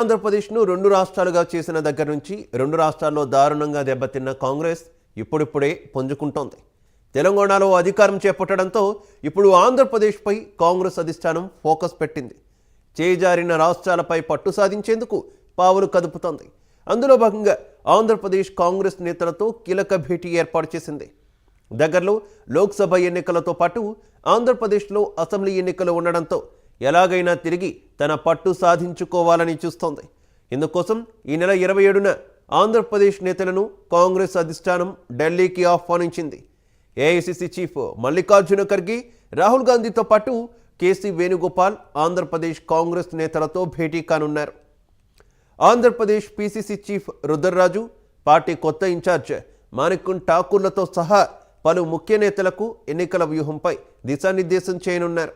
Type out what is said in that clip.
ఆంధ్రప్రదేశ్ను రెండు రాష్ట్రాలుగా చేసిన దగ్గర నుంచి రెండు రాష్ట్రాల్లో దారుణంగా దెబ్బతిన్న కాంగ్రెస్ ఇప్పుడిప్పుడే పుంజుకుంటోంది. తెలంగాణలో అధికారం చేపట్టడంతో ఇప్పుడు ఆంధ్రప్రదేశ్పై కాంగ్రెస్ అధిష్టానం ఫోకస్ పెట్టింది. చేజారిన రాష్ట్రాలపై పట్టు సాధించేందుకు పావులు కదుపుతోంది. అందులో భాగంగా ఆంధ్రప్రదేశ్ కాంగ్రెస్ నేతలతో కీలక భేటీ ఏర్పాటు చేసింది. దగ్గరలో లోక్సభ ఎన్నికలతో పాటు ఆంధ్రప్రదేశ్లో అసెంబ్లీ ఎన్నికలు ఉండడంతో ఎలాగైనా తిరిగి తన పట్టు సాధించుకోవాలని చూస్తోంది. ఇందుకోసం ఈ నెల 27న ఆంధ్రప్రదేశ్ నేతలను కాంగ్రెస్ అధిష్టానం ఢిల్లీకి ఆహ్వానించింది. ఏఐసిసి చీఫ్ మల్లికార్జున ఖర్గే, రాహుల్ గాంధీతో పాటు కేసీ వేణుగోపాల్ ఆంధ్రప్రదేశ్ కాంగ్రెస్ నేతలతో భేటీ కానున్నారు. Andhra Pradesh PCC chief Rudraraju, party కొత్త ఇన్ఛార్జ్ మాణిక్యం ఠాకూర్లతో సహా పలు ముఖ్య నేతలకు ఎన్నికల వ్యూహంపై దిశానిర్దేశం చేయనున్నారు.